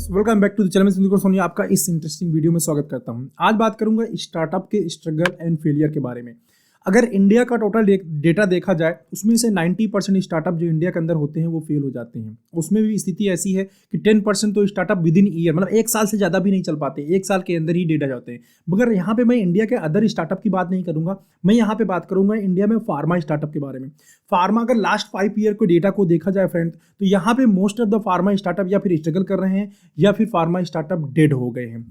Welcome back to the channel में संदीप सोनी, आपका इस इंटरेस्टिंग वीडियो में स्वागत करता हूं। आज बात करूंगा स्टार्टअप के स्ट्रगल एंड फेलियर के बारे में। अगर इंडिया का टोटल डेटा देखा जाए उसमें से 90% स्टार्टअप जो इंडिया के अंदर होते हैं वो फेल हो जाते हैं। उसमें भी स्थिति ऐसी है कि 10% तो स्टार्टअप विद इन ईयर, मतलब एक साल से ज़्यादा भी नहीं चल पाते, एक साल के अंदर ही डेटा जाते हैं। मगर यहाँ पे मैं इंडिया के अदर स्टार्टअप की बात नहीं करूँगा, मैं यहाँ पे बात करूँगा इंडिया में फार्मा स्टार्टअप के बारे में। फार्मा अगर लास्ट 5 ईयर को डेटा को देखा जाए फ्रेंड, तो यहाँ पे most of the pharma startup या फिर स्ट्रगल कर रहे हैं या फिर फार्मा स्टार्टअप डेड हो गए हैं।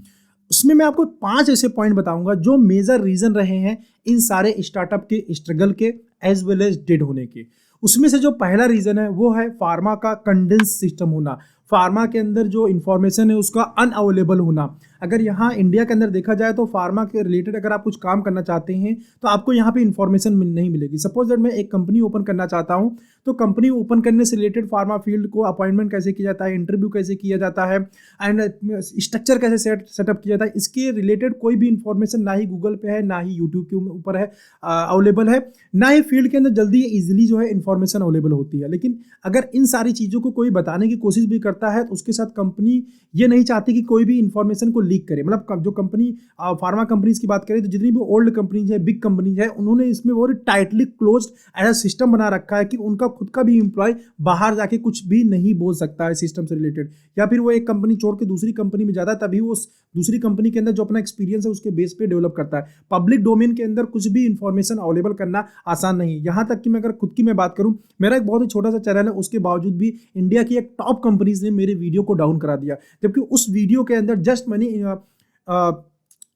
उसमें मैं आपको 5 ऐसे पॉइंट बताऊंगा जो मेजर रीजन रहे हैं इन सारे स्टार्टअप के स्ट्रगल के एज वेल एज डेड होने के। उसमें से जो पहला रीजन है वो है फार्मा का कंडेंस सिस्टम होना। फार्मा के अंदर जो इंफॉर्मेशन है उसका अनअवेलेबल होना। अगर यहाँ इंडिया के अंदर देखा जाए तो फार्मा के रिलेटेड अगर आप कुछ काम करना चाहते हैं तो आपको यहाँ पे इंफॉर्मेशन नहीं मिलेगी। सपोज दैट मैं एक कंपनी ओपन करना चाहता हूँ, तो कंपनी ओपन करने से रिलेटेड फार्मा फील्ड को अपॉइंटमेंट कैसे किया जाता है, इंटरव्यू कैसे किया जाता है एंड स्ट्रक्चर कैसे सेटअप किया जाता है, इसके रिलेटेड कोई भी इंफॉर्मेशन ना ही गूगल पे है, ना ही यूट्यूब के ऊपर है अवेलेबल है, ना ही फील्ड के अंदर जल्दी ईजिली जो है इंफॉर्मेशन अवेलेबल होती है। लेकिन अगर इन सारी चीज़ों को कोई बताने की कोशिश भी करता है तो उसके साथ कंपनी ये नहीं चाहती कि कोई भी इंफॉर्मेशन को लीक करे। मतलब जो कंपनी फार्मा कंपनीज की बात करें तो जितनी भी ओल्ड कंपनीज है, बिग कंपनीज है, उन्होंने इसमें बहुत टाइटली क्लोज्ड ऐसा सिस्टम बना रखा है कि उनका खुद का भी एम्प्लॉय बाहर जाके कुछ भी नहीं बोल सकता है सिस्टम से रिलेटेड, या फिर वो एक कंपनी छोड़ के दूसरी कंपनी में जाता है तभी वो दूसरी कंपनी के अंदर जो अपना एक्सपीरियंस है उसके बेस पे डेवलप करता है। पब्लिक डोमेन के अंदर कुछ भी इंफॉर्मेशन अवेलेबल करना आसान नहीं है। यहाँ तक कि मैं अगर खुद की मैं बात करूँ, मेरा एक बहुत ही छोटा सा चैनल है, उसके बावजूद भी इंडिया की एक टॉप कंपनीज ने मेरे वीडियो को डाउन करा दिया, जबकि उस वीडियो के अंदर जस्ट मैंने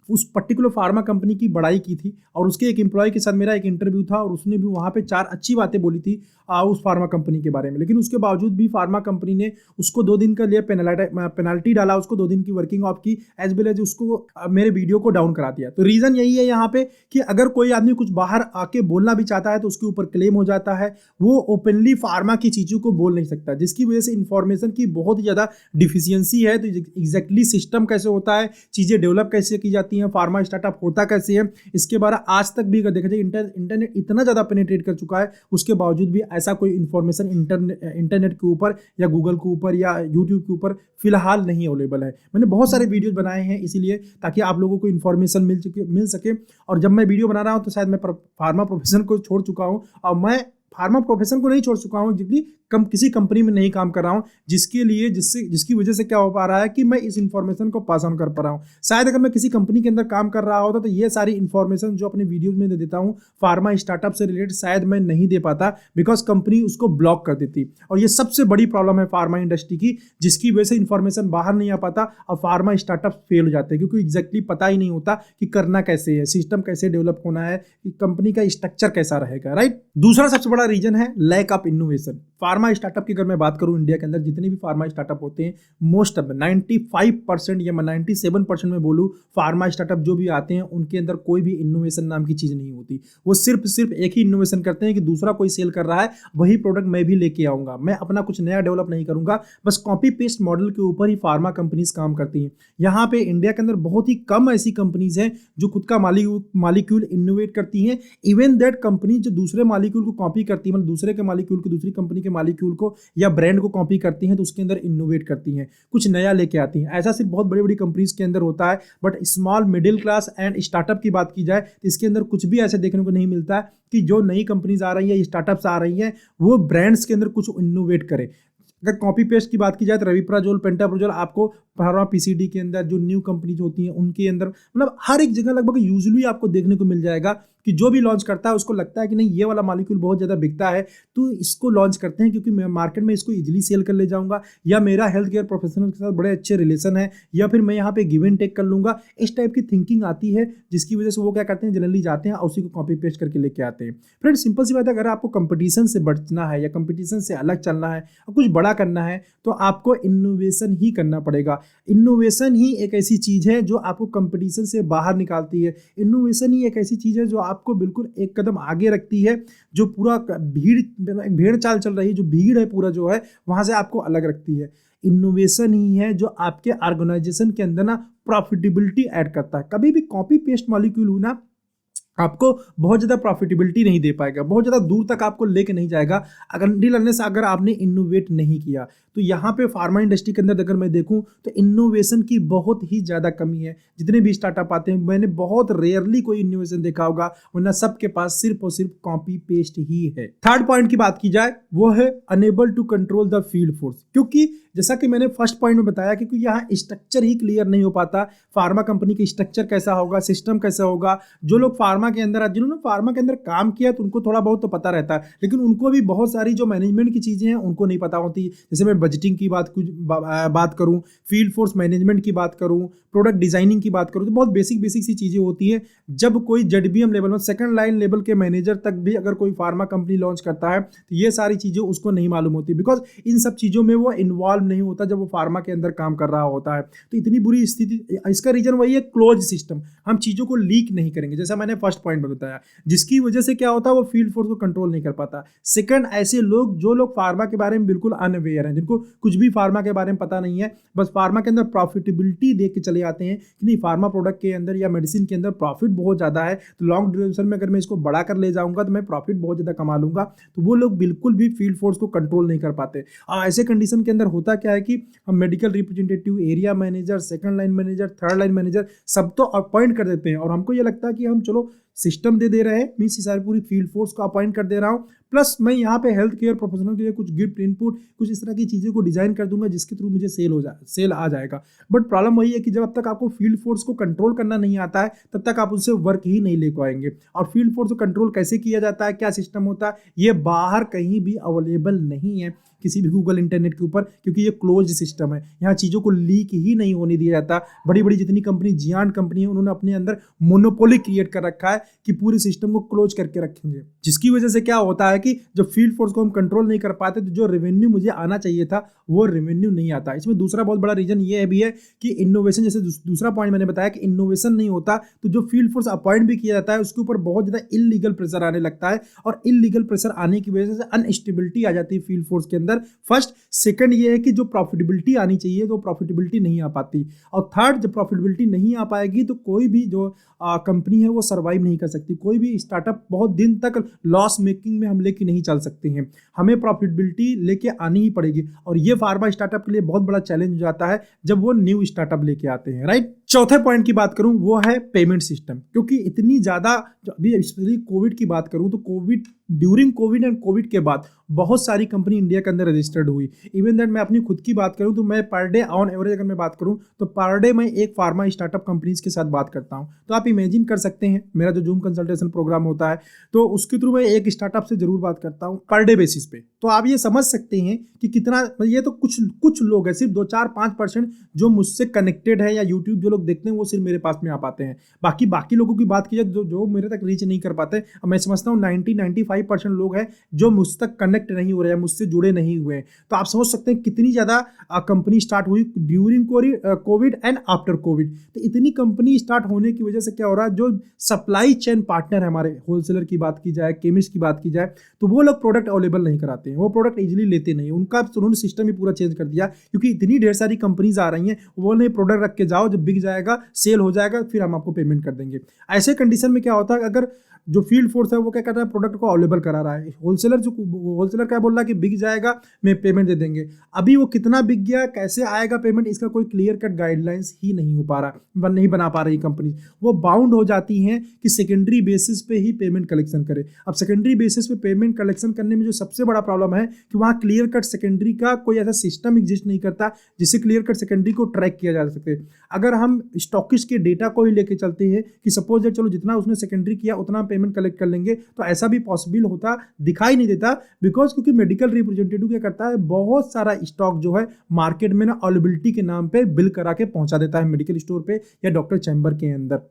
उस पर्टिकुलर फार्मा कंपनी की बड़ाई की थी और उसके एक एम्प्लॉय के साथ मेरा एक इंटरव्यू था और उसने भी वहाँ पे 4 अच्छी बातें बोली थी उस फार्मा कंपनी के बारे में। लेकिन उसके बावजूद भी फार्मा कंपनी ने उसको 2 दिन के लिए पेनल्टी डाला, उसको 2 दिन की वर्किंग ऑफ की, एज वेल एज उसको मेरे वीडियो को डाउन करा दिया। तो रीज़न यही है यहाँ पे कि अगर कोई आदमी कुछ बाहर आके बोलना भी चाहता है तो उसके ऊपर क्लेम हो जाता है, वो ओपनली फार्मा की चीज़ों को बोल नहीं सकता, जिसकी वजह से इंफॉर्मेशन की बहुत ही ज़्यादा डिफिशियंसी है। तो एग्जैक्टली सिस्टम कैसे होता है, चीज़ें डेवलप कैसे की जाती हैं, फार्मा स्टार्टअप होता कैसे है, इसके बारे आज तक भी अगर देखा जाए इंटरनेट इतना ज़्यादा पेनिट्रेट कर चुका है, उसके बावजूद भी ऐसा कोई इन्फॉर्मेशन इंटरनेट के ऊपर या गूगल के ऊपर या यूट्यूब के ऊपर फिलहाल नहीं अवेलेबल है। मैंने बहुत सारे वीडियोज बनाए हैं इसीलिए ताकि आप लोगों को इन्फॉर्मेशन मिल सके। और जब मैं वीडियो बना रहा हूँ तो शायद मैं फार्मा प्रोफेशन को छोड़ चुका हूँ और मैं फार्मा प्रोफेशन को नहीं छोड़ चुका हूँ, जितनी किसी कंपनी में नहीं काम कर रहा हूँ, जिसकी वजह से क्या हो पा रहा है कि मैं इस इंफॉर्मेशन को पास ऑन कर पा रहा हूँ। शायद अगर मैं किसी कंपनी के अंदर काम कर रहा होता तो ये सारी इंफॉर्मेशन जो अपने वीडियोज में दे देता हूँ फार्मा स्टार्टअप से रिलेटेड शायद मैं नहीं दे पाता, बिकॉज कंपनी उसको ब्लॉक कर देती। और ये सबसे बड़ी प्रॉब्लम है फार्मा इंडस्ट्री की, जिसकी वजह से इंफॉर्मेशन बाहर नहीं आ पाता और फार्मा स्टार्टअप फेल हो जाते हैं, क्योंकि एग्जैक्टली पता ही नहीं होता कि करना कैसे है, सिस्टम कैसे डेवलप होना है, कंपनी का स्ट्रक्चर कैसा रहेगा, राइट। दूसरा सबसे बड़ा रीजन है lack of innovation. Pharma startup की अगर मैं बात करूं, इंडिया के अंदर जितने भी फार्मा स्टार्टअप होते हैं, मोस्ट ऑफ 95% या मैं 97% में बोलूं, फार्मा स्टार्टअप जो भी आते हैं उनके अंदर कोई भी इनोवेशन नाम की चीज़ नहीं होती। वो सिर्फ एक ही इनोवेशन करते हैं कि दूसरा कोई सेल कर रहा है वही प्रोडक्ट मैं भी लेके आऊँगा, मैं अपना कुछ नया डेवलप नहीं करूँगा। बस कॉपी पेस्ट मॉडल के ऊपर ही फार्मा कंपनीज काम करती हैं। यहाँ पे इंडिया के अंदर बहुत ही कम ऐसी कंपनीज हैं जो खुद का मालिक्यूल इनोवेट करती हैं। इवन दैट कंपनी जो दूसरे मालिक्यूल को कॉपी करती है, मतलब दूसरे के मालिक्यूल को, दूसरी कंपनी के मालिक्यूल को या ब्रांड को कॉपी करती हैं, तो उसके अंदर इनोवेट करती हैं, कुछ नया लेके आती हैं। ऐसा सिर्फ बहुत बड़ी बड़ी कंपनीज के अंदर होता है, but small middle class and startup की बात की जाए तो इसके अंदर कुछ भी ऐसे देखने को नहीं मिलता है कि जो नई कंपनीज आ रही है, स्टार्टअप्स आ रही हैं, वो ब्रांड्स के अंदर कुछ इनोवेट करे। अगर कॉपी पेस्ट की बात की जाए तो रविप्राजोल, पेंटाप्रोजोल आपको फार्मा पीसीडी के अंदर जो न्यू कंपनीज होती हैं उनके अंदर, मतलब हर एक जगह लगभग यूजुअली आपको देखने को मिल जाएगा कि जो भी लॉन्च करता है उसको लगता है कि नहीं ये वाला मॉलिक्यूल बहुत ज़्यादा बिकता है तो इसको लॉन्च करते हैं, क्योंकि मैं मार्केट में इसको इजीली सेल कर ले जाऊंगा, या मेरा हेल्थ केयर प्रोफेशनल के साथ बड़े अच्छे रिलेशन है, या फिर मैं यहाँ पे गिव एंड टेक कर लूँगा। इस टाइप की थिंकिंग आती है, जिसकी वजह से वो क्या करते हैं, जनरली जाते हैं और उसी को कॉपी पेस्ट करके लेके आते हैं। फ्रेंड सिंपल सी बात है, अगर आपको कंपटीशन से बचना है या कंपटीशन से अलग चलना है और कुछ बड़ा करना है तो आपको इनोवेशन ही करना पड़ेगा। इनोवेशन ही एक ऐसी चीज़ है जो आपको कंपटीशन से बाहर निकालती है। इनोवेशन ही एक ऐसी चीज़ है जो आपको बिल्कुल एक कदम आगे रखती है, जो पूरा भेड़ चाल चल रही है, जो भीड़ है पूरा जो है वहाँ से आपको अलग रखती है। इनोवेशन ही है जो आपके ऑर्गेनाइजेशन के अंदर ना प्रॉफिटेबिलिटी ऐड करता है। कभी भी कॉपी पेस्ट मॉलिक्यूल हो ना, आपको बहुत ज़्यादा प्रॉफिटेबिलिटी नहीं दे पाएगा, बहुत ज़्यादा दूर तक आपको लेके नहीं जाएगा अगर आपने इनोवेट नहीं किया। तो यहाँ पे फार्मा इंडस्ट्री के अंदर अगर मैं देखूँ तो इनोवेशन की बहुत ही ज़्यादा कमी है। जितने भी स्टार्टअप आते हैं मैंने बहुत रेयरली कोई इनोवेशन देखा होगा, वरना सबके पास सिर्फ और सिर्फ कॉपी पेस्ट ही है। थर्ड पॉइंट की बात की जाए वो है unable to control the field force, क्योंकि जैसा कि मैंने फर्स्ट पॉइंट में बताया क्योंकि यहाँ स्ट्रक्चर ही क्लियर नहीं हो पाता। फार्मा कंपनी का स्ट्रक्चर कैसा होगा, सिस्टम कैसा होगा। जो लोग फार्मा के अंदर जिन्होंने फार्मा के अंदर काम किया तो उनको थोड़ा बहुत तो पता रहता है, लेकिन उनको भी बहुत सारी जो मैनेजमेंट की चीजें हैं उनको नहीं पता होती। जैसे मैं बजटिंग की बात करूं, फील्ड फोर्स मैनेजमेंट की बात करूं, प्रोडक्ट डिजाइनिंग की बात करूं, तो बहुत बेसिक बेसिक सी चीजें होती है। जब कोई जेडबीएम लेवल में सेकंड लाइन लेवल के मैनेजर तक भी अगर कोई फार्मा कंपनी लॉन्च करता है तो ये सारी चीजें उसको नहीं मालूम होती, बिकॉज इन सब चीजों में वो इन्वॉल्व नहीं होता जब वो फार्मा के अंदर काम कर रहा होता है। तो इतनी बुरी स्थिति, इसका रीजन वही है क्लोज सिस्टम। हम चीजों को लीक नहीं करेंगे, जैसा मैंने फर्स्ट पॉइंट में बताया, जिसकी वजह से क्या होता है वो फील्ड फोर्स को कंट्रोल नहीं कर पाता। सेकंड, ऐसे लोग जो लोग फार्मा के बारे में बिल्कुल अनअवेयर हैं, जिनको कुछ भी फार्मा के बारे में पता नहीं है, बस फार्मा के अंदर प्रॉफिटेबिलिटी देख के चले आते हैं कि नहीं फार्मा प्रोडक्ट के अंदर या मेडिसिन के अंदर प्रॉफिट बहुत ज़्यादा है, तो लॉन्ग ड्यूरेशन में अगर मैं इसको बढ़ा कर ले जाऊंगा तो मैं प्रॉफिट बहुत ज़्यादा कमा लूंगा। तो वो लोग बिल्कुल भी फील्ड फोर्स को कंट्रोल नहीं कर पाते। ऐसे कंडीशन के अंदर होता क्या है कि हम medical representative, area manager, second line manager, third line manager सब तो अपॉइंट कर देते हैं, और हमको ये लगता है कि हम चलो सिस्टम दे रहे हैं, मीन्स सारी पूरी फील्ड फोर्स को अपॉइंट कर दे रहा हूँ, प्लस मैं यहाँ पे हेल्थ केयर प्रोफेशनल के लिए कुछ गिफ्ट इनपुट कुछ इस तरह की चीज़ों को डिजाइन कर दूंगा जिसके थ्रू मुझे सेल आ जाएगा। बट प्रॉब्लम वही है कि जब तक आपको फील्ड फोर्स को कंट्रोल करना नहीं आता है तब तक आप उनसे वर्क ही नहीं ले पाएंगे। और फील्ड फोर्स को कंट्रोल कैसे किया जाता है, क्या सिस्टम होता है, ये बाहर कहीं भी अवेलेबल नहीं है किसी भी गूगल इंटरनेट के ऊपर, क्योंकि ये क्लोज सिस्टम है। यहाँ चीज़ों को लीक ही नहीं होने दिया जाता। बड़ी बड़ी जितनी कंपनी, जियांट कंपनी है, उन्होंने अपने अंदर मोनोपोली क्रिएट कर रखा है कि पूरे सिस्टम को क्लोज करके रखेंगे, जिसकी वजह से क्या होता है कि जब फील्ड फोर्स को हम कंट्रोल नहीं कर पाते तो जो रेवेन्यू मुझे आना चाहिए था वो रेवेन्यू नहीं आता। इसमें दूसरा बहुत बड़ा रीजन ये भी है कि इनोवेशन, जैसे दूसरा पॉइंट मैंने बताया कि इनोवेशन नहीं होता तो जो फील्ड फोर्स अपॉइंट भी किया जाता है उसके ऊपर बहुत ज़्यादा इलीगल प्रेशर आने लगता है, और इलीगल प्रेशर आने की वजह से अनस्टेबिलिटी आ जाती है फील्ड फोर्स के अंदर। फर्स्ट, सेकंड ये है कि जो प्रॉफिटेबिलिटी आनी चाहिए तो प्रॉफिटेबिलिटी नहीं आ पाती, और थर्ड, जब प्रॉफिटेबिलिटी नहीं आ पाएगी तो कोई भी जो कंपनी है वो सर्वाइव नहीं कर सकती। कोई भी स्टार्टअप बहुत दिन तक लॉस मेकिंग में हम लेके नहीं चल सकते हैं, हमें प्रॉफिटेबिलिटी लेके आनी ही पड़ेगी, और ये फार्मा स्टार्टअप के लिए बहुत बड़ा चैलेंज हो जाता है जब वो न्यू स्टार्टअप लेके आते हैं, राइट। चौथे पॉइंट की बात करूं वो है पेमेंट सिस्टम, क्योंकि इतनी ज़्यादा, अभी स्पेशली कोविड की बात करूं तो ड्यूरिंग कोविड एंड कोविड के बाद बहुत सारी कंपनी इंडिया के अंदर रजिस्टर्ड हुई। इवन दैट मैं अपनी खुद की बात करूं तो मैं पर डे ऑन एवरेज अगर मैं बात करूं तो पर डे मैं एक फार्मा स्टार्टअप कंपनीज के साथ बात करता हूं। तो आप इमेजिन कर सकते हैं, मेरा जो जूम कंसल्टेशन प्रोग्राम होता है तो उसके थ्रू मैं एक स्टार्टअप से जरूर बात करता हूं पर डे बेसिस पे। तो आप ये समझ सकते हैं कि कितना, ये तो कुछ लोग हैं, सिर्फ 2-4-5% जो मुझसे कनेक्टेड है या यूट्यूब जो लोग देखते हैं वो सिर्फ मेरे पास में आ पाते हैं। बाकी लोगों की बात की जाए जो मेरे तक रीच नहीं कर पाते, मैं समझता हूँ 90-95% लोग हैं जो मुझ तक कनेक्ट नहीं हो रहे हैं, मुझसे जुड़े नहीं हुए हैं। तो आप समझ सकते हैं कितनी ज़्यादा कंपनी स्टार्ट हुई during Covid and after Covid. तो इतनी कंपनी स्टार्ट होने की वजह से क्या हो रहा है, जो सप्लाई चेन पार्टनर है हमारे, होलसेलर की बात की जाए, केमिस्ट की बात की जाए, तो वो लोग प्रोडक्ट अवेलेबल नहीं कराते हैं, वो प्रोडक्ट इजीली लेते नहीं, उन्होंने सिस्टम ही पूरा चेंज कर दिया, क्योंकि इतनी ढेर सारी कंपनीज आ रही हैं। वो नहीं, प्रोडक्ट रख के जाओ, जब बिक जाएगा, सेल हो जाएगा, फिर हम आपको पेमेंट कर देंगे। ऐसे कंडीशन में क्या होता है, अगर जो फील्ड फोर्स है वो क्या कर रहा है, प्रोडक्ट को अवेलेबल करा रहा है, होलसेलर क्या बोल रहा है कि बिक जाएगा, मैं पेमेंट दे देंगे। अभी वो कितना बिक गया, कैसे आएगा पेमेंट, इसका कोई क्लियर कट गाइडलाइंस ही नहीं हो पा रहा, नहीं बना पा रही कंपनी। वो बाउंड हो जाती हैं कि सेकेंडरी बेसिस पे ही पेमेंट कलेक्शन करे। अब सेकेंडरी बेसिस पे पेमेंट कलेक्शन करने में जो सबसे बड़ा प्रॉब्लम है कि वहाँ क्लियर कट सेकेंडरी का कोई ऐसा सिस्टम एग्जिस्ट नहीं करता जिससे क्लियर कट सेकेंडरी को ट्रैक किया जा सके। अगर हम स्टॉकिस्ट के डेटा को ही लेके चलते हैं कि सपोज दैट चलो जितना उसने सेकेंडरी किया उतना पेमेंट कलेक्ट कर लेंगे, तो ऐसा भी पॉसिबल होता दिखाई नहीं देता, बिकॉज क्योंकि मेडिकल रिप्रेजेंटेटिव क्या करता है, बहुत सारा स्टॉक जो है मार्केट में ना अवेलेबिलिटी के नाम पे बिल करा के पहुंचा देता है मेडिकल स्टोर पे या डॉक्टर चैम्बर के अंदर।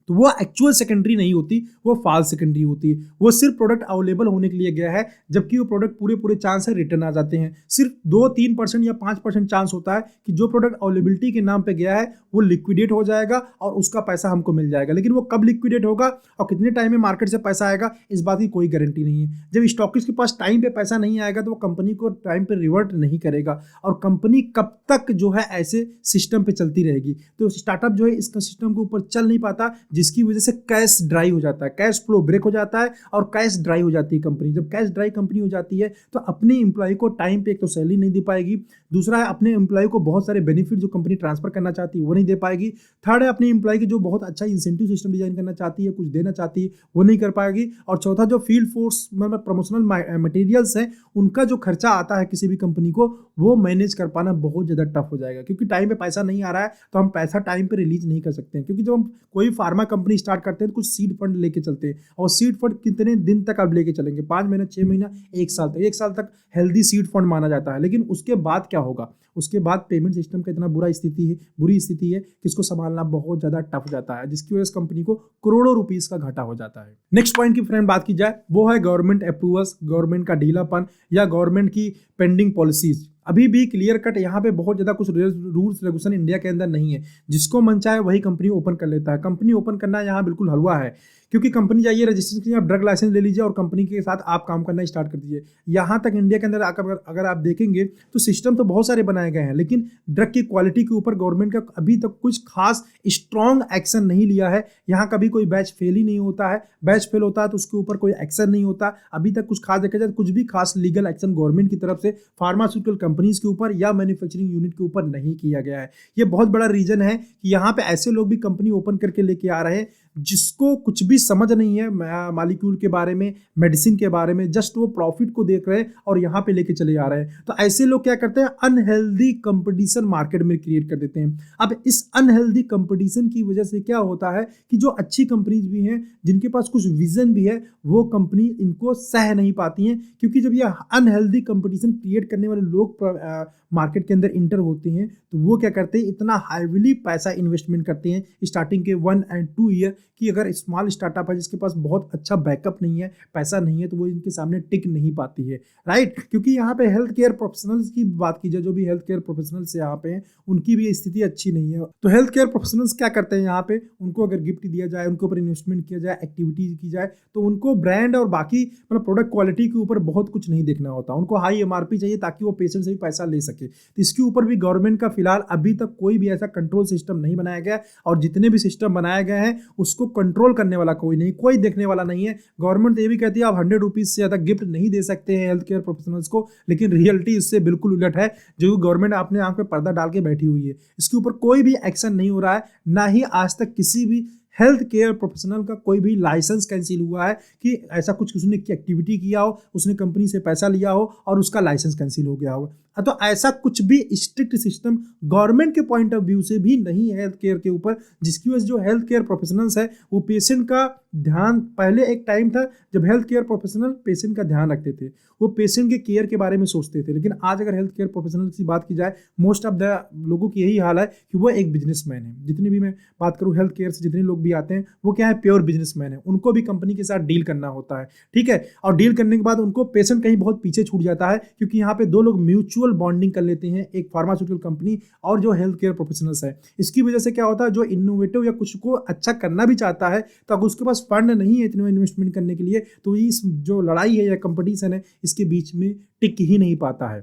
तो वो एक्चुअल सेकेंडरी नहीं होती, वो फॉल्स सेकेंडरी होती है। वो सिर्फ प्रोडक्ट अवेलेबल होने के लिए गया है, जबकि वो प्रोडक्ट पूरे चांस है रिटर्न आ जाते हैं। सिर्फ 2-3% या 5% चांस होता है कि जो प्रोडक्ट अवेलेबिलिटी के नाम पे गया है वो लिक्विडेट हो जाएगा और उसका पैसा हमको मिल जाएगा, लेकिन वो कब लिक्विडेट होगा और कितने टाइम में मार्केट से पैसा आएगा इस बात की कोई गारंटी नहीं है। जब स्टॉकिस्ट के पास टाइम पे पैसा नहीं आएगा तो वो कंपनी को टाइम पे रिवर्ट नहीं करेगा, और कंपनी कब तक जो है ऐसे सिस्टम पे चलती रहेगी। तो स्टार्टअप जो है इसका सिस्टम के ऊपर चल नहीं पाता, जिसकी वजह से कैश ड्राई हो जाता है, कैश फ्लो ब्रेक हो जाता है और कैश ड्राई हो जाती है कंपनी। जब कैश ड्राई कंपनी हो जाती है तो अपने एम्प्लॉय को टाइम पे एक तो सैलरी नहीं दे पाएगी, दूसरा है अपने एम्प्लॉय को बहुत सारे बेनिफिट जो कंपनी ट्रांसफर करना चाहती है वो नहीं दे पाएगी, थर्ड है अपने एम्प्लॉय की जो बहुत अच्छा इंसेंटिव सिस्टम डिजाइन करना चाहती है, कुछ देना चाहती है वो नहीं कर पाएगी, और चौथा जो फील्ड फोर्स मतलब प्रमोशनल मटेरियल्स हैं उनका जो खर्चा आता है किसी भी कंपनी को वो मैनेज कर पाना बहुत ज़्यादा टफ हो जाएगा। क्योंकि टाइम पे पैसा नहीं आ रहा है तो हम पैसा टाइम पे रिलीज नहीं कर सकते हैं। क्योंकि जब हम कोई फार्मा कंपनी स्टार्ट करते हैं तो कुछ सीड फंड लेके चलते हैं, और सीड फंड कितने दिन तक आप लेके चलेंगे, 5 महीना, 6 महीना, 1 साल तक हेल्दी सीड फंड माना जाता है। लेकिन उसके बाद क्या होगा, उसके बाद पेमेंट सिस्टम का इतना बुरी स्थिति है कि इसको संभालना बहुत ज़्यादा टफ हो जाता है, जिसकी वजह से कंपनी को करोड़ों रुपीस का घाटा हो जाता है। नेक्स्ट पॉइंट की फ्रेंड बात की जाए वो है गवर्नमेंट अप्रूवल्स, गवर्नमेंट का ढीलापन या गवर्नमेंट की पेंडिंग पॉलिसीज। अभी भी क्लियर कट यहाँ पे बहुत ज़्यादा कुछ रूल्स रेगुलेशन इंडिया के अंदर नहीं है, जिसको मन चाहे वही कंपनी ओपन कर लेता है। कंपनी ओपन करना यहाँ बिल्कुल हलवा है, क्योंकि कंपनी जाइए रजिस्ट्रेशन कीजिए, आप ड्रग लाइसेंस ले लीजिए और कंपनी के साथ आप काम करना स्टार्ट कर दीजिए। यहाँ तक इंडिया के अंदर अगर आप देखेंगे तो सिस्टम तो बहुत सारे बनाए गए हैं, लेकिन ड्रग की क्वालिटी के ऊपर गवर्नमेंट का अभी तक कुछ खास स्ट्रॉन्ग एक्शन नहीं लिया है। यहाँ कभी कोई बैच फेल ही नहीं होता है, बैच फेल होता है तो उसके ऊपर कोई एक्शन नहीं होता। अभी तक कुछ खास देखा जाए कुछ भी खास लीगल एक्शन गवर्नमेंट की तरफ से फार्मास्यूटिकल कंपनीज के ऊपर या मैन्युफैक्चरिंग यूनिट के ऊपर नहीं किया गया है। ये बहुत बड़ा रीजन है कि यहाँ पे ऐसे लोग भी कंपनी ओपन करके लेके आ रहे हैं जिसको कुछ भी समझ नहीं है मॉलिक्यूल के बारे में, मेडिसिन के बारे में, जस्ट वो प्रॉफिट को देख रहे हैं और यहाँ पे लेके चले आ रहे हैं। तो ऐसे लोग क्या करते हैं, अनहेल्दी कंपटीशन मार्केट में क्रिएट कर देते हैं। अब इस अनहेल्दी कंपटीशन की वजह से क्या होता है कि जो अच्छी कंपनीज भी हैं, जिनके पास कुछ विजन भी है, वो कंपनी इनको सह नहीं पाती हैं। क्योंकि जब ये अनहेल्दी कंपटीशन क्रिएट करने वाले लोग मार्केट के अंदर इंटर होते हैं तो वो क्या करते हैं, इतना हाईली पैसा इन्वेस्टमेंट करते हैं स्टार्टिंग के 1 and 2 ईयर कि अगर स्मॉल स्टार्टअप है जिसके पास बहुत अच्छा बैकअप नहीं है, पैसा नहीं है, तो वो इनके सामने टिक नहीं पाती है, राइट। क्योंकि यहाँ पे हेल्थ केयर प्रोफेशनल्स की बात की जाए, जो भी हेल्थ केयर प्रोफेशनल्स यहाँ पे हैं उनकी भी स्थिति अच्छी नहीं है। तो हेल्थ केयर प्रोफेशनल्स क्या करते हैं, यहाँ पे उनको अगर गिफ्ट दिया जाए, उनके ऊपर इन्वेस्टमेंट किया जाए, एक्टिविटी की जाए, तो उनको ब्रांड और बाकी मतलब प्रोडक्ट क्वालिटी के ऊपर बहुत कुछ नहीं देखना होता। उनको हाई MRP चाहिए ताकि वो पेशेंट से भी पैसा ले सके। तो इसके ऊपर भी गवर्नमेंट का फिलहाल अभी तक कोई भी ऐसा कंट्रोल सिस्टम नहीं बनाया गया, और जितने भी सिस्टम बनाए गए हैं उसको कंट्रोल करने वाला कोई नहीं, कोई देखने वाला नहीं है। गवर्नमेंट तो ये भी कहती है आप 100 रुपीज से ज़्यादा गिफ्ट नहीं दे सकते हैं हेल्थ केयर प्रोफेशनल्स को, लेकिन रियलिटी इससे बिल्कुल उलट है, जो गवर्नमेंट अपने आंख पे पर्दा डाल के बैठी हुई है। इसके ऊपर कोई भी एक्शन नहीं हो रहा है, ना ही आज तक किसी भी हेल्थ केयर प्रोफेशनल का कोई भी लाइसेंस कैंसिल हुआ है कि ऐसा कुछ उसने की एक्टिविटी किया हो, उसने कंपनी से पैसा लिया हो और उसका लाइसेंस कैंसिल हो गया हो। तो ऐसा कुछ भी स्ट्रिक्ट सिस्टम गवर्नमेंट के पॉइंट ऑफ व्यू से भी नहीं है हेल्थ केयर के ऊपर, जिसकी वजह से जो हेल्थ केयर प्रोफेशनल्स है वो पेशेंट का ध्यान, पहले एक टाइम था जब हेल्थ केयर प्रोफेशनल पेशेंट का ध्यान रखते थे, वो पेशेंट के केयर के बारे में सोचते थे। लेकिन आज अगर हेल्थ केयर प्रोफेशनल की बात की जाए, मोस्ट ऑफ द लोगों की यही हाल है कि वो एक बिजनेसमैन है। जितनी भी मैं बात करूँ हेल्थ केयर से जितने लोग भी आते हैं वो क्या है, प्योर बिजनेसमैन है। उनको भी कंपनी के साथ डील करना होता है, ठीक है। और डील करने के बाद उनको पेशेंट कहीं बहुत पीछे छूट जाता है, क्योंकि यहाँ पे दो लोग म्यूचुअल बॉन्डिंग कर लेते हैं, एक फार्मास्यूटिकल कंपनी और जो हेल्थ केयर प्रोफेशनल्स है। इसकी वजह से क्या होता है, जो इनोवेटिव या कुछ को अच्छा करना भी चाहता है तो अगर उसके पास फंड नहीं है इतने इन्वेस्टमेंट करने के लिए, तो इस जो लड़ाई है या कंपटीशन है इसके बीच में टिक ही नहीं पाता है।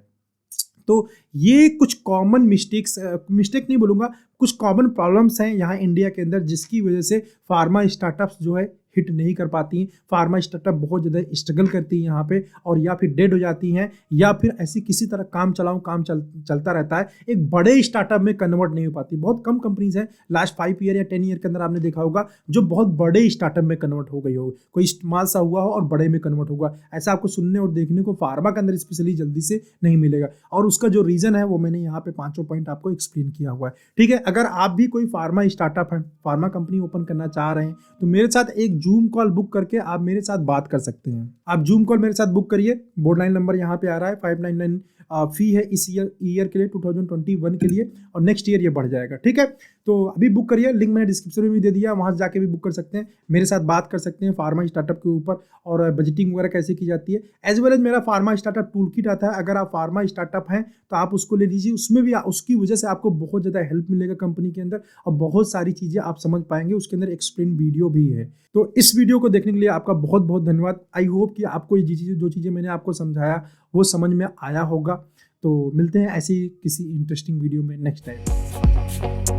तो ये कुछ कॉमन मिस्टेक नहीं बोलूँगा, कुछ कॉमन प्रॉब्लम्स हैं यहाँ इंडिया के अंदर, जिसकी वजह से फार्मा स्टार्टअप्स जो है हिट नहीं कर पाती हैं। फार्मा स्टार्टअप बहुत ज़्यादा स्ट्रगल करती हैं यहाँ पे, और या फिर डेड हो जाती हैं, या फिर ऐसी किसी तरह काम चलता रहता है, एक बड़े स्टार्टअप में कन्वर्ट नहीं हो पाती। बहुत कम कंपनीज हैं लास्ट 5 ईयर या 10 ईयर के अंदर आपने देखा होगा जो बहुत बड़े स्टार्टअप में कन्वर्ट हो गई हो, कोई इस्तेमाल सा हुआ हो और बड़े में कन्वर्ट होगा। ऐसा आपको सुनने और देखने को फार्मा के अंदर स्पेशली जल्दी से नहीं मिलेगा, और उसका जो रीज़न है वो मैंने यहाँ पे 5 पॉइंट आपको एक्सप्लेन किया हुआ है, ठीक है। अगर आप भी कोई फार्मा स्टार्टअप है, फार्मा कंपनी ओपन करना चाह रहे हैं, तो मेरे साथ एक जूम कॉल बुक करके आप मेरे साथ बात कर सकते हैं। आप जूम कॉल मेरे साथ बुक करिए, बोर्ड लाइन नंबर यहाँ पे आ रहा है, 599 फी है इस ईयर के लिए 2021 के लिए, और नेक्स्ट ईयर ये बढ़ जाएगा, ठीक है। तो अभी बुक करिए, लिंक मैंने डिस्क्रिप्शन में भी दे दिया, वहाँ से जाके भी बुक कर सकते हैं, मेरे साथ बात कर सकते हैं फार्मा स्टार्टअप के ऊपर और बजटिंग वगैरह कैसे की जाती है, एज वेल एज मेरा फार्मा स्टार्टअप टूल किट आता है। अगर आप फार्मा स्टार्टअप हैं तो आप उसको ले लीजिए, उसमें भी उसकी वजह से आपको बहुत ज़्यादा हेल्प मिलेगा कंपनी के अंदर, और बहुत सारी चीज़ें आप समझ पाएंगे, उसके अंदर एक्सप्लेन वीडियो भी है। तो इस वीडियो को देखने के लिए आपका बहुत बहुत धन्यवाद। आई होप कि आपको जो चीज़ें मैंने आपको समझाया वो समझ में आया होगा। तो मिलते हैं ऐसी किसी इंटरेस्टिंग वीडियो में नेक्स्ट टाइम।